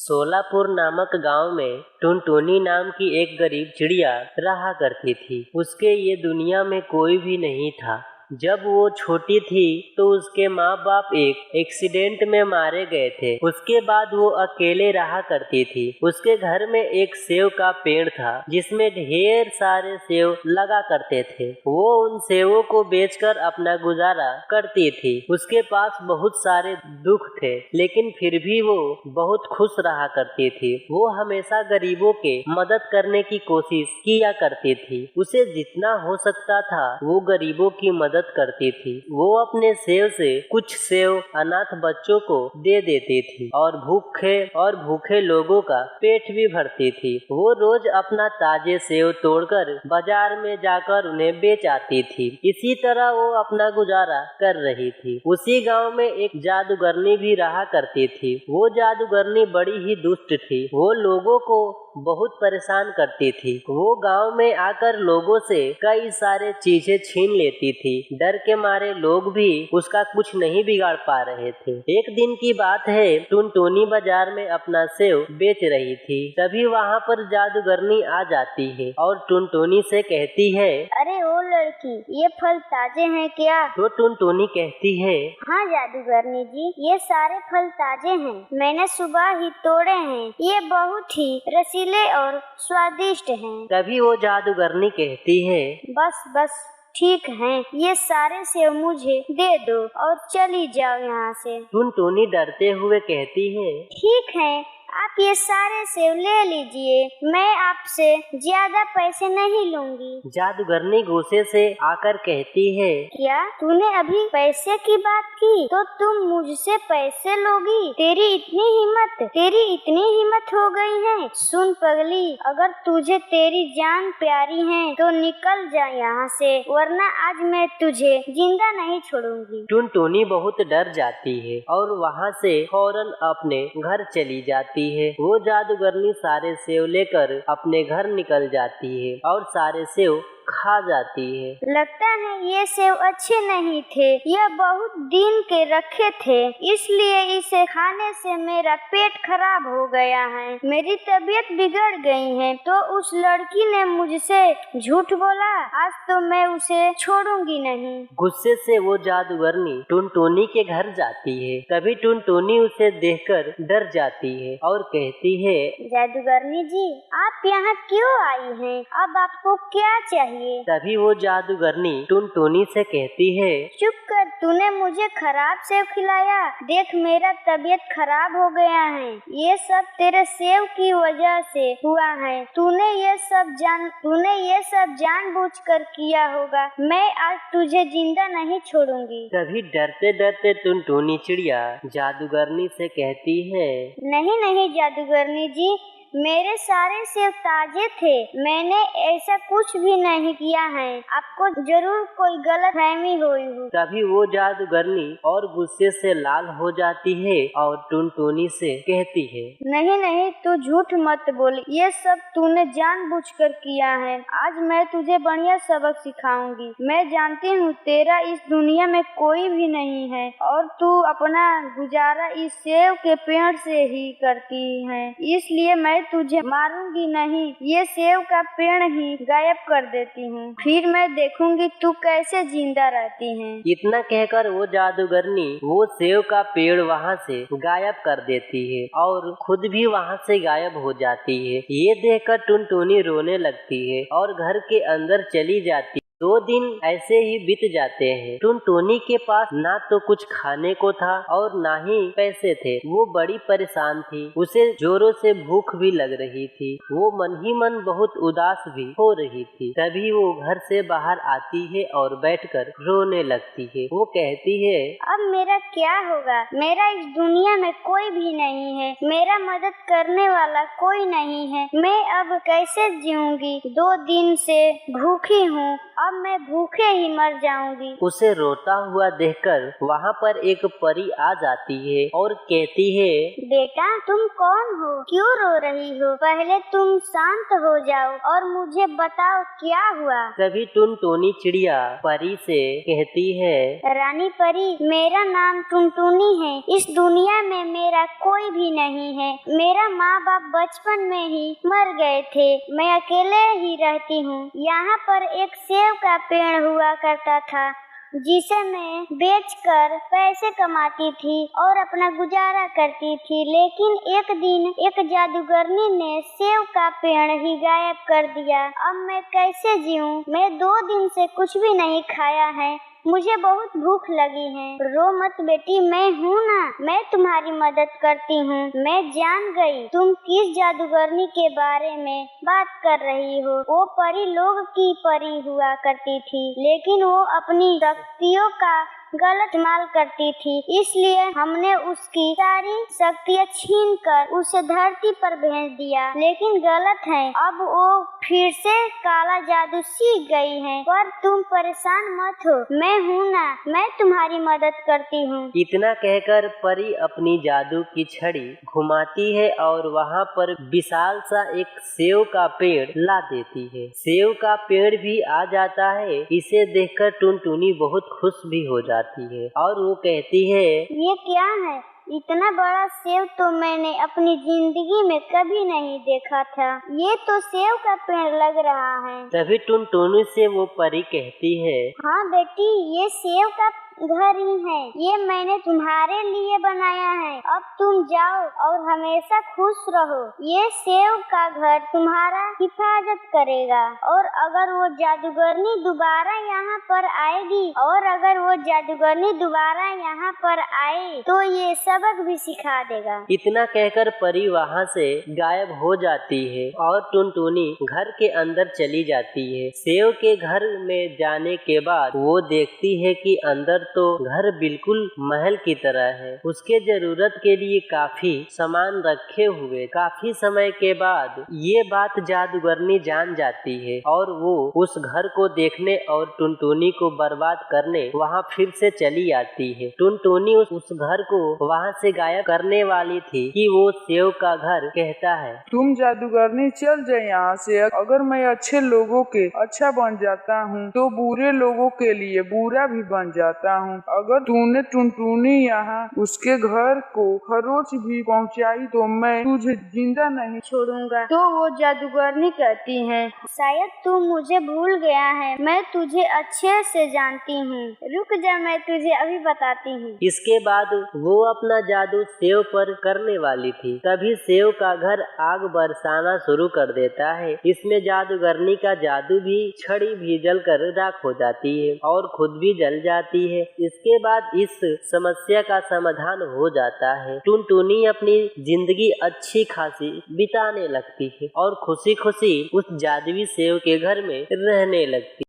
सोलापुर नामक गांव में टुनटुनी नाम की एक गरीब चिड़िया रहा करती थी। उसके ये दुनिया में कोई भी नहीं था। जब वो छोटी थी तो उसके माँ बाप एक एक्सीडेंट में मारे गए थे। उसके बाद वो अकेले रहा करती थी। उसके घर में एक सेव का पेड़ था जिसमें ढेर सारे सेव लगा करते थे। वो उन सेवों को बेचकर अपना गुजारा करती थी। उसके पास बहुत सारे दुख थे, लेकिन फिर भी वो बहुत खुश रहा करती थी। वो हमेशा गरीबों के मदद करने की कोशिश किया करती थी। उसे जितना हो सकता था वो गरीबों की मदद करती थी। वो अपने सेव से कुछ सेव अनाथ बच्चों को दे देती थी और भूखे लोगों का पेट भी भरती थी। वो रोज अपना ताजे सेव तोड़कर बाजार में जाकर उन्हें बेच आती थी। इसी तरह वो अपना गुजारा कर रही थी। उसी गांव में एक जादूगरनी भी रहा करती थी। वो जादूगरनी बड़ी ही दुष्ट थी। वो लोगों को बहुत परेशान करती थी। वो गांव में आकर लोगों से कई सारे चीजें छीन लेती थी। डर के मारे लोग भी उसका कुछ नहीं बिगाड़ पा रहे थे। एक दिन की बात है, टुनटुनी बाजार में अपना सेव बेच रही थी। तभी वहाँ पर जादूगरनी आ जाती है और टुनटुनी से कहती है, अरे ओ लड़की, ये फल ताजे हैं क्या? तो टुनटुनी कहती है, हाँ जादूगरनी जी, ये सारे फल ताजे हैं। मैंने सुबह ही तोड़े हैं। ये बहुत ही रसीले और स्वादिष्ट हैं। तभी वो जादूगरनी कहती है, बस ठीक है, ये सारे सेव मुझे दे दो और चली जाओ यहाँ से। टुनटुनी डरते हुए कहती है, ठीक है, आप ये सारे सेव ले लीजिए, मैं आपसे ज्यादा पैसे नहीं लूंगी। जादूगरनी गुस्से से आकर कहती है, क्या तूने अभी पैसे की बात की तो तुम मुझसे पैसे लोगी? तेरी इतनी हिम्मत हो गई है? सुन पगली, अगर तुझे तेरी जान प्यारी है तो निकल जा यहाँ से, वरना आज मैं तुझे जिंदा नहीं छोड़ूंगी। टुनटुनी बहुत डर जाती है और वहाँ से फौरन अपने घर चली जाती है। वो जादूगरनी सारे सेव लेकर अपने घर निकल जाती है और सारे सेव खा जाती है। लगता है ये सेव अच्छे नहीं थे, यह बहुत दिन के रखे थे, इसलिए इसे खाने से मेरा पेट खराब हो गया है, मेरी तबीयत बिगड़ गई है। तो उस लड़की ने मुझसे झूठ बोला, आज तो मैं उसे छोड़ूंगी नहीं। गुस्से से वो जादूगरनी टुनटुनी के घर जाती है। तभी टुनटुनी उसे देखकर डर जाती है और कहती है, जादूगरनी जी, आप यहाँ क्यों आई हैं? अब आपको क्या चाहिए? तभी वो जादूगरनी टुनटुनी से कहती है, चुप कर, तूने मुझे खराब सेव खिलाया। देख मेरा तबीयत खराब हो गया है, ये सब तेरे सेव की वजह से हुआ है। तूने ये सब जानबूझकर किया होगा। मैं आज तुझे जिंदा नहीं छोड़ूंगी। तभी डरते डरते टुनटुनी चिड़िया जादूगरनी से कहती है, नहीं जादूगरनी जी, मेरे सारे सेव ताजे थे, मैंने ऐसा कुछ भी नहीं किया है, आपको जरूर कोई गलतफहमी हुई हो। तभी वो जादूगरनी और गुस्से से लाल हो जाती है और टुनटुनी से कहती है, नहीं, तू झूठ मत बोल, ये सब तूने जानबूझकर किया है। आज मैं तुझे बढ़िया सबक सिखाऊंगी। मैं जानती हूँ तेरा इस दुनिया में कोई भी नहीं है और तू अपना गुजारा इस सेव के पेड़ से ही करती है, इसलिए मैं तुझे मारूंगी नहीं, ये सेव का पेड़ ही गायब कर देती हूँ, फिर मैं देखूंगी तू कैसे जिंदा रहती है। इतना कहकर वो जादूगरनी वो सेव का पेड़ वहाँ से गायब कर देती है और खुद भी वहाँ से गायब हो जाती है। ये देखकर टुनटुनी रोने लगती है और घर के अंदर चली जाती है। 2 दिन ऐसे ही बीत जाते हैं। टुनटुनी के पास ना तो कुछ खाने को था और ना ही पैसे थे। वो बड़ी परेशान थी। उसे जोरों से भूख भी लग रही थी। वो मन ही मन बहुत उदास भी हो रही थी। तभी वो घर से बाहर आती है और बैठकर रोने लगती है। वो कहती है, अब मेरा क्या होगा? मेरा इस दुनिया में कोई भी नहीं है, मेरा मदद करने वाला कोई नहीं है, मैं अब कैसे जीऊंगी? 2 दिन से भूखी हूँ अब मैं भूखे ही मर जाऊंगी। उसे रोता हुआ देखकर वहाँ पर एक परी आ जाती है और कहती है, बेटा तुम कौन हो, क्यों रो रही हो? पहले तुम शांत हो जाओ और मुझे बताओ क्या हुआ। तभी टुनटुनी चिड़िया परी से कहती है, रानी परी, मेरा नाम टुनटुनी है। इस दुनिया में मेरा कोई भी नहीं है। मेरा माँ बाप बचपन में ही मर गए थे। मैं अकेले ही रहती हूँ। यहाँ पर एक सेब का पेड़ हुआ करता था जिसे मैं बेचकर पैसे कमाती थी और अपना गुजारा करती थी। लेकिन एक दिन एक जादूगरनी ने सेब का पेड़ ही गायब कर दिया। अब मैं कैसे जीऊं? मैं 2 दिन से कुछ भी नहीं खाया है। मुझे बहुत भूख लगी है। रो मत बेटी, मैं हूँ ना, मैं तुम्हारी मदद करती हूँ। मैं जान गई तुम किस जादूगरनी के बारे में बात कर रही हो। वो परी लोग की परी हुआ करती थी, लेकिन वो अपनी शक्तियों का गलत इस्तेमाल करती थी। इसलिए हमने उसकी सारी शक्तियाँ छीनकर उसे धरती पर भेज दिया। लेकिन गलत है, अब वो फिर से काला जादू सीख गई है। पर तुम परेशान मत हो, मैं हूँ ना, मैं तुम्हारी मदद करती हूँ। इतना कहकर परी अपनी जादू की छड़ी घुमाती है और वहाँ पर विशाल सा एक सेव का पेड़ ला देती है। सेव का पेड़ भी आ जाता है। इसे देखकर टुनटुनी बहुत खुश भी हो जाती है और वो कहती है, ये क्या है? इतना बड़ा सेव तो मैंने अपनी जिंदगी में कभी नहीं देखा था। ये तो सेव का पेड़ लग रहा है। तभी टुनटुनी से वो परी कहती है, हाँ बेटी, ये सेव का घर ही है। ये मैंने तुम्हारे लिए बनाया है। अब तुम जाओ और हमेशा खुश रहो। ये सेव का घर तुम्हारा हिफाजत करेगा। और अगर वो जादूगरनी दोबारा यहाँ पर आए तो ये सबक भी सिखा देगा। इतना कहकर परी वहाँ से गायब हो जाती है और टुनटुनी घर के अंदर चली जाती है। सेव के घर में जाने के बाद वो देखती है कि अंदर तो घर बिल्कुल महल की तरह है। उसके जरूरत के लिए काफी सामान रखे हुए। काफी समय के बाद ये बात जादूगरनी जान जाती है और वो उस घर को देखने और टुनटुनी को बर्बाद करने वहाँ फिर से चली आती है। टुनटुनी उस घर को वहाँ से गायब करने वाली थी कि वो सेव का घर कहता है, तुम जादूगरनी चल जाए यहाँ से। अगर मैं अच्छे लोगों के अच्छा बन जाता हूँ तो बुरे लोगों के लिए बुरा भी बन जाता हूँ। अगर तूने टुनटुनी यहाँ उसके घर को खरोच भी पहुँचाई तो मैं तुझे जिंदा नहीं छोड़ूंगा। तो वो जादूगरनी कहती है, शायद तू मुझे भूल गया है। मैं तुझे अच्छे से जानती हूँ। रुक जा, मैं तुझे अभी बताती हूँ। इसके बाद वो अपना जादू सेव पर करने वाली थी। तभी सेव का घर आग बरसाना शुरू कर देता है। इसमें जादूगरनी का जादू भी, छड़ी भी जलकर राख हो जाती है और खुद भी जल जाती है। इसके बाद इस समस्या का समाधान हो जाता है। टुनटुनी अपनी जिंदगी अच्छी खासी बिताने लगती है और खुशी खुशी उस जादुई सेव के घर में रहने लगती है।